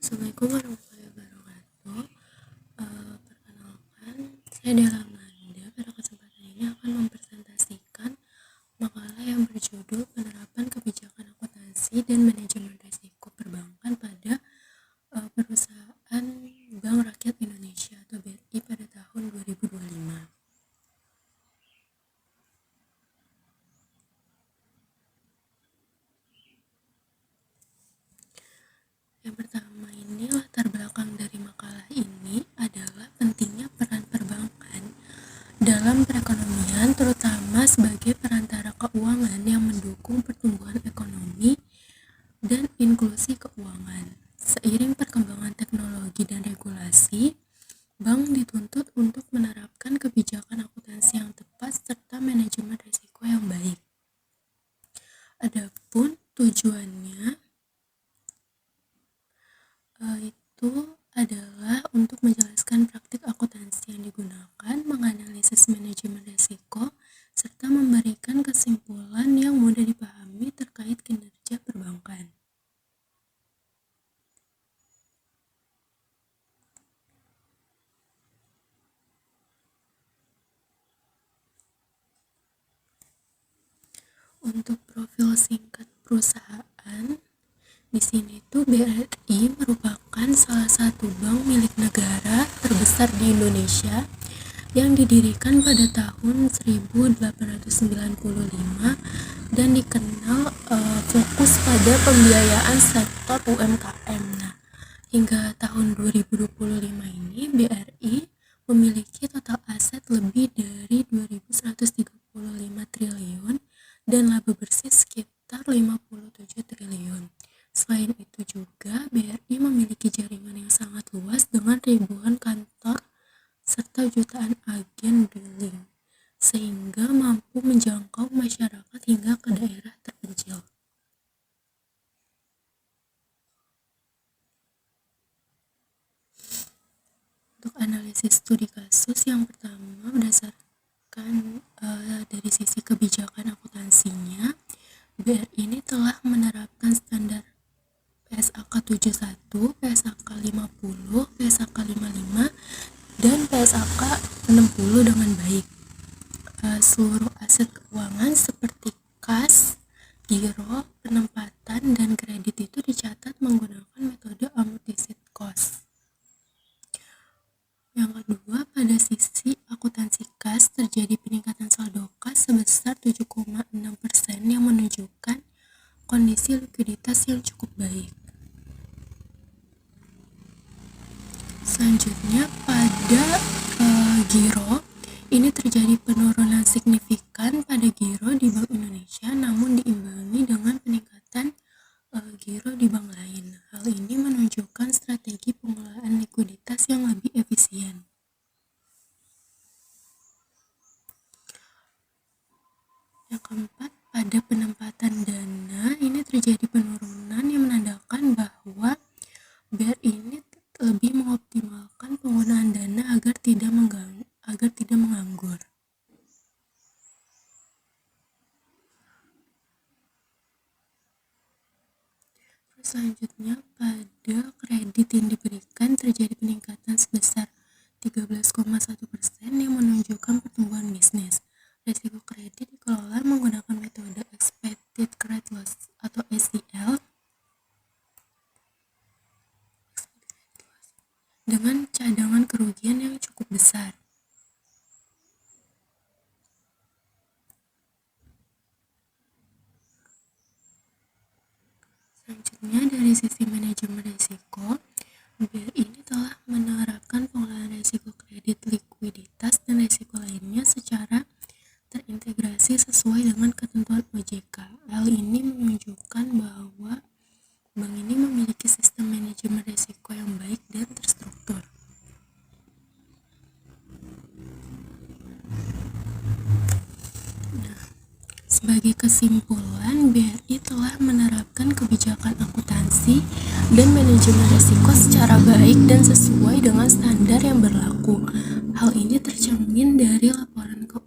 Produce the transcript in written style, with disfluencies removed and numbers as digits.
Assalamualaikum warahmatullahi wabarakatuh. Perkenalkan, saya Dela Amanda. Pada kesempatan ini akan mempresentasikan makalah yang berjudul Penerapan Kebijakan Akuntansi dan Manajemen Risiko Perbankan pada Perusahaan Bank Rakyat Indonesia atau BRI pada tahun 2025. Yang pertama ini, latar belakang dari makalah ini adalah pentingnya peran perbankan dalam perekonomian, terutama sebagai perantara keuangan yang mendukung pertumbuhan ekonomi dan inklusi keuangan. Seiring perkembangan teknologi dan regulasi, bank dituntut untuk menerapkan kebijakan akuntansi yang tepat serta manajemen risiko yang baik. Adapun tujuannya itu adalah untuk menjelaskan praktik akuntansi yang digunakan, menganalisis manajemen risiko, serta memberikan kesimpulan yang mudah dipahami terkait kinerja perbankan. Untuk profil singkat perusahaan, di sini tuh BRI merupakan salah satu bank milik negara terbesar di Indonesia yang didirikan pada tahun 1895 dan dikenal fokus pada pembiayaan sektor UMKM. Nah, hingga tahun 2025 ini BRI memiliki total aset lebih dari 2.135 triliun dan laba bersih sekitar 57 triliun. Selain itu juga, BRI memiliki jaringan yang sangat luas dengan ribuan kantor serta jutaan agen dealing, sehingga mampu menjangkau masyarakat hingga ke daerah terpencil. Untuk analisis studi kasus yang pertama, berdasarkan dari sisi kebijakan akuntansinya, BRI ini telah menerapkan standar PSAK 71, PSAK 50, PSAK 55, dan PSAK 60 dengan baik. Seluruh aset keuangan seperti kas, giro, penempatan, dan kredit itu dicatat menggunakan metode amortised cost. Yang kedua, pada sisi akuntansi kas terjadi peningkatan saldo kas sebesar 7,6% yang menunjukkan kondisi likuiditas yang cukup baik. Selanjutnya, pada giro ini terjadi penurunan signifikan pada giro di Bank Indonesia, namun diimbangi dengan peningkatan giro di bank lain. Hal ini menunjukkan strategi pengelolaan likuiditas yang lebih efisien. Yang keempat, pada penempatan dana ini terjadi penurunan yang menandakan bahwa BRI ini lebih mengoptimalkan penggunaan dana agar tidak menganggur. Selanjutnya, pada kredit yang diberikan terjadi peningkatan sebesar 13,1% yang menunjukkan pertumbuhan bisnis. Risiko kredit dikelola menggunakan metode Expected Credit Loss atau ECL dengan cadangan kerugian yang cukup besar. Selanjutnya, dari sisi manajemen risiko, BRI ini telah menerapkan pengelolaan risiko kredit, likuiditas, dan risiko lainnya secara terintegrasi sesuai dengan ketentuan OJK. Hal ini menunjukkan bahwa bank ini memiliki sistem manajemen risiko yang baik dan terstruktur. Sebagai kesimpulan, BRI telah menerapkan kebijakan akuntansi dan manajemen risiko secara baik dan sesuai dengan standar yang berlaku. Hal ini tercermin dari laporan keuangan